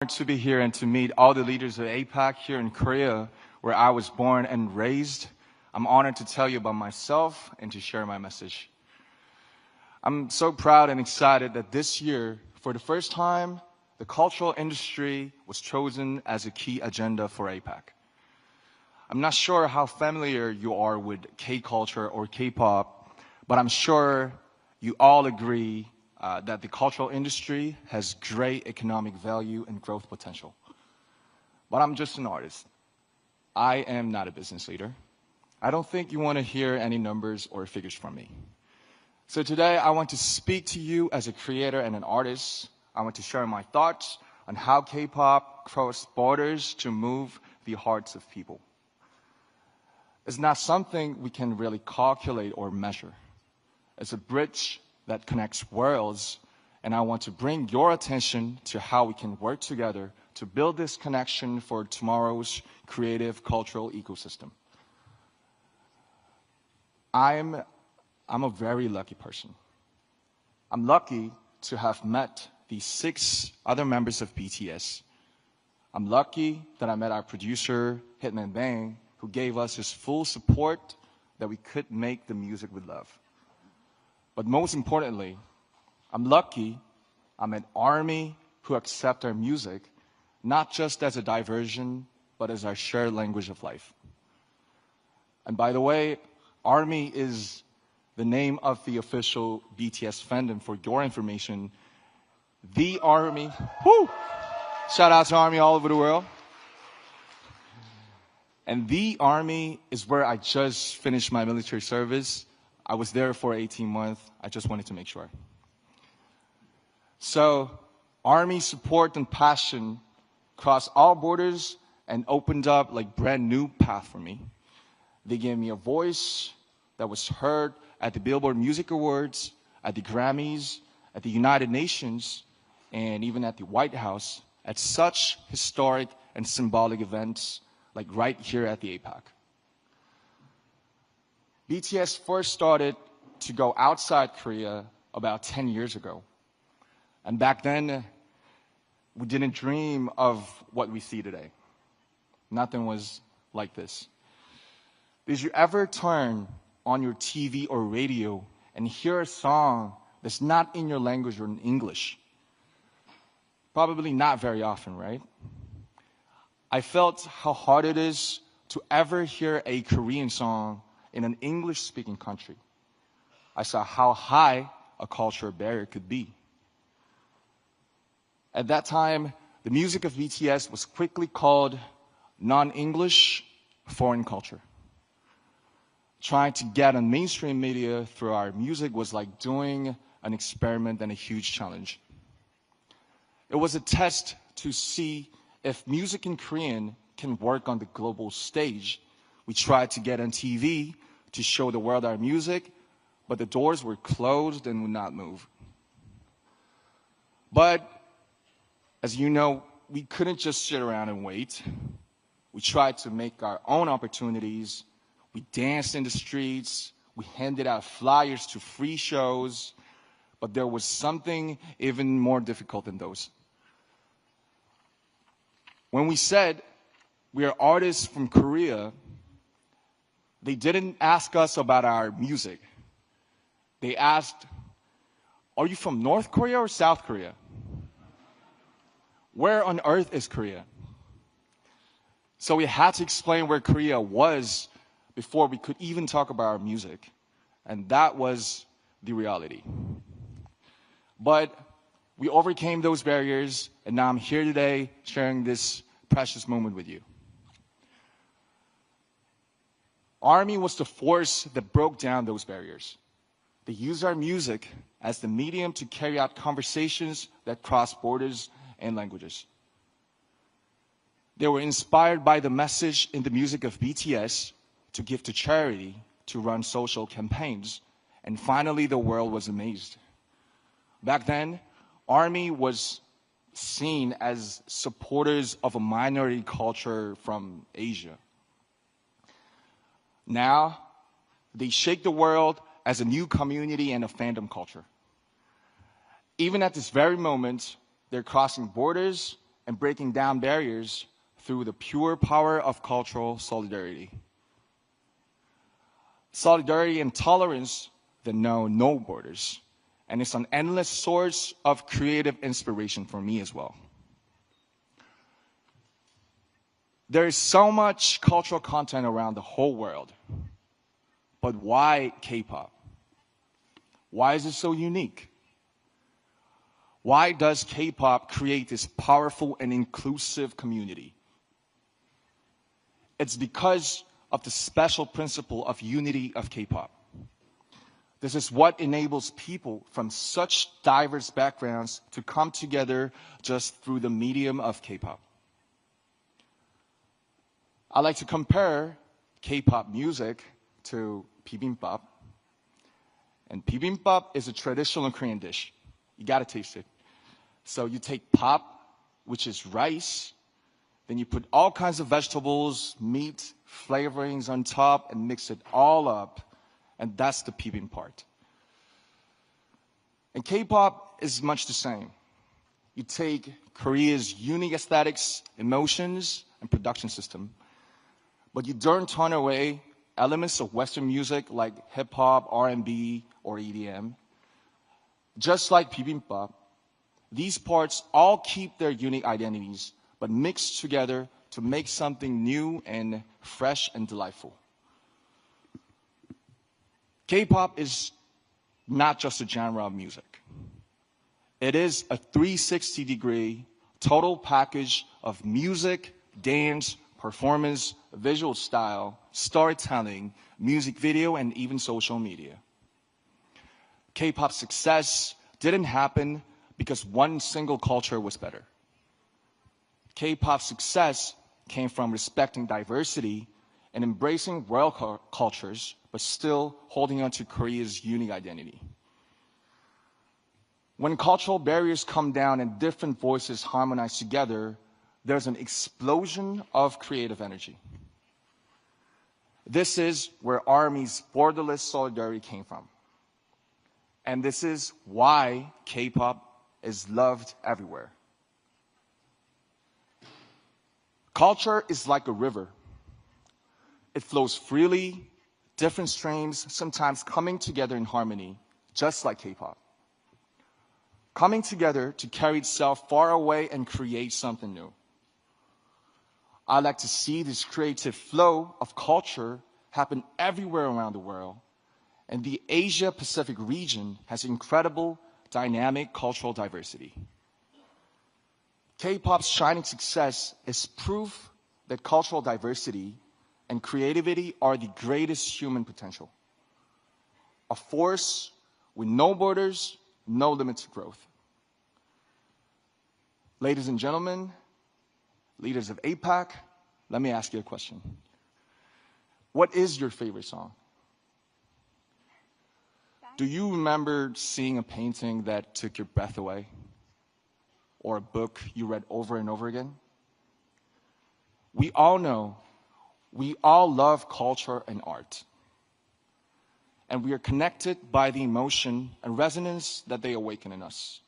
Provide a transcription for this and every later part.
honored to be here and to meet all the leaders of APEC here in Korea, where I was born and raised. I'm honored to tell you about myself and to share my message. I'm so proud and excited that this year, for the first time, the cultural industry was chosen as a key agenda for APEC. I'm not sure how familiar you are with K-culture or K-pop, but I'm sure you all agree that the cultural industry has great economic value and growth potential. But I'm just an artist. I am not a business leader. I don't think you want to hear any numbers or figures from me. So today I want to speak to you as a creator and an artist. I want to share my thoughts on how K-pop crossed borders to move the hearts of people. It's not something we can really calculate or measure. It's a bridge that connects worlds, and I want to bring your attention to how we can work together to build this connection for tomorrow's creative cultural ecosystem. I'm a very lucky person. I'm lucky to have met the 6 other members of BTS. I'm lucky that I met our producer, Hitman Bang, who gave us his full support that we could make the music we love. But most importantly, I'm lucky I'm an army who accept our music, not just as a diversion, but as our shared language of life. And by the way, ARMY is the name of the official BTS fandom. For your information, the ARMY, whoo! Shout out to ARMY all over the world. And the ARMY is where I just finished my military service. I was there for 18 months. I just wanted to make sure. So, ARMY support and passion crossed all borders and opened up like brand new path for me. They gave me a voice that was heard at the Billboard Music Awards, at the Grammys, at the United Nations, and even at the White House, at such historic and symbolic events like right here at the APEC. BTS first started to go outside Korea about 10 years ago. And back then, we didn't dream of what we see today. Nothing was like this. Did you ever turn on your TV or radio and hear a song that's not in your language or in English? Probably not very often, right? I felt how hard it is to ever hear a Korean song in an English-speaking country. I saw how high a cultural barrier could be. At that time, the music of BTS was quickly called non-English foreign culture. Trying to get on mainstream media through our music was like doing an experiment and a huge challenge. It was a test to see if music in Korean can work on the global stage. We tried to get on TV to show the world our music, but the doors were closed and would not move. But, as you know, we couldn't just sit around and wait. We tried to make our own opportunities. We danced in the streets. We handed out flyers to free shows. But there was something even more difficult than those. When we said we are artists from Korea, they didn't ask us about our music. They asked, are you from North Korea or South Korea? Where on earth is Korea? So we had to explain where Korea was before we could even talk about our music. And that was the reality. But we overcame those barriers, and now I'm here today sharing this precious moment with you. ARMY was the force that broke down those barriers. They used our music as the medium to carry out conversations that cross borders and languages. They were inspired by the message in the music of BTS to give to charity, to run social campaigns, and finally the world was amazed. Back then, ARMY was seen as supporters of a minority culture from Asia. Now, they shake the world as a new community and a fandom culture. Even at this very moment, they're crossing borders and breaking down barriers through the pure power of cultural solidarity. Solidarity and tolerance that know no borders, and it's an endless source of creative inspiration for me as well. There is so much cultural content around the whole world, but why K-pop? Why is it so unique? Why does K-pop create this powerful and inclusive community? It's because of the special principle of unity of K-pop. This is what enables people from such diverse backgrounds to come together just through the medium of K-pop. I like to compare K-pop music to bibimbap. And bibimbap is a traditional Korean dish. You gotta taste it. So you take pap, which is rice, then you put all kinds of vegetables, meat, flavorings on top, and mix it all up. And that's the bibimbap part. And K-pop is much the same. You take Korea's unique aesthetics, emotions, and production system, but you don't turn away elements of Western music like hip-hop, R&B, or EDM. Just like bibimbap, these parts all keep their unique identities, but mix together to make something new and fresh and delightful. K-pop is not just a genre of music. It is a 360-degree total package of music, dance, performance, visual style, storytelling, music video, and even social media. K-pop's success didn't happen because one single culture was better. K-pop's success came from respecting diversity and embracing world cultures, but still holding on to Korea's unique identity. When cultural barriers come down and different voices harmonize together, there's an explosion of creative energy. This is where ARMY's borderless solidarity came from. And this is why K-pop is loved everywhere. Culture is like a river. It flows freely, different streams, sometimes coming together in harmony, just like K-pop. Coming together to carry itself far away and create something new. I like to see this creative flow of culture happen everywhere around the world. And the Asia-Pacific region has incredible, dynamic cultural diversity. K-pop's shining success is proof that cultural diversity and creativity are the greatest human potential. A force with no borders, no limits to growth. Ladies and gentlemen, leaders of APEC, let me ask you a question. What is your favorite song? Do you remember seeing a painting that took your breath away? Or a book you read over and over again? We all know, we all love culture and art. And we are connected by the emotion and resonance that they awaken in us.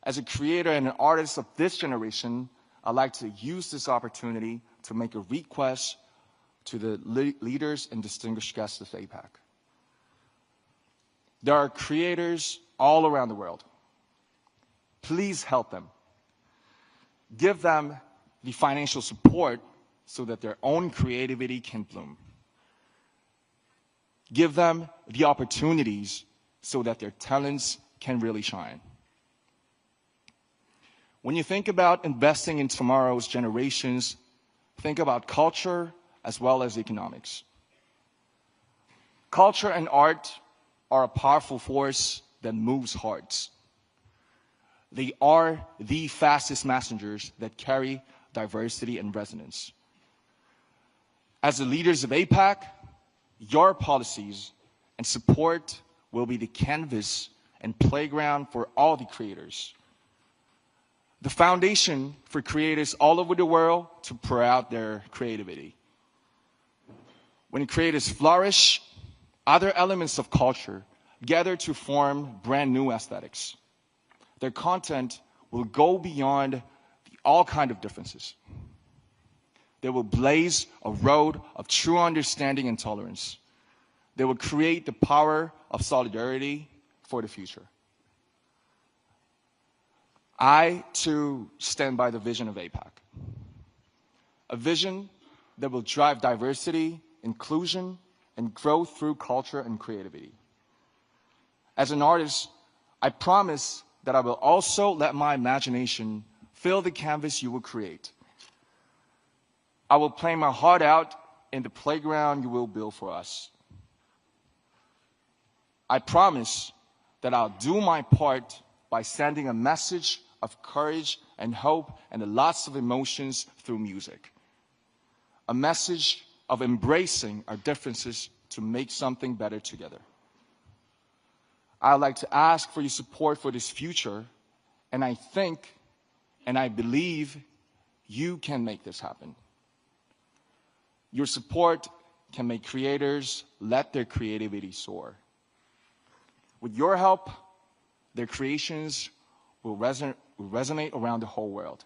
As a creator and an artist of this generation, I'd like to use this opportunity to make a request to the leaders and distinguished guests of APEC. There are creators all around the world. Please help them. Give them the financial support so that their own creativity can bloom. Give them the opportunities so that their talents can really shine. When you think about investing in tomorrow's generations, think about culture as well as economics. Culture and art are a powerful force that moves hearts. They are the fastest messengers that carry diversity and resonance. As the leaders of APEC, your policies and support will be the canvas and playground for all the creators. The foundation for creators all over the world to pour out their creativity. When creators flourish, other elements of culture gather to form brand new aesthetics. Their content will go beyond all kinds of differences. They will blaze a road of true understanding and tolerance. They will create the power of solidarity for the future. I, too, stand by the vision of APEC. A vision that will drive diversity, inclusion, and growth through culture and creativity. As an artist, I promise that I will also let my imagination fill the canvas you will create. I will play my heart out in the playground you will build for us. I promise that I'll do my part by sending a message of courage and hope and lots of emotions through music. A message of embracing our differences to make something better together. I'd like to ask for your support for this future, and I think and I believe you can make this happen. Your support can make creators let their creativity soar. With your help, their creations will resonate around the whole world.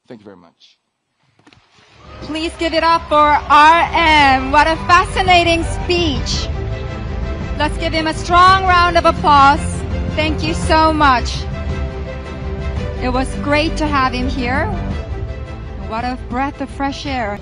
Thank you very much. Please give it up for RM. What a fascinating speech. Let's give him a strong round of applause. Thank you so much. It was great to have him here. What a breath of fresh air.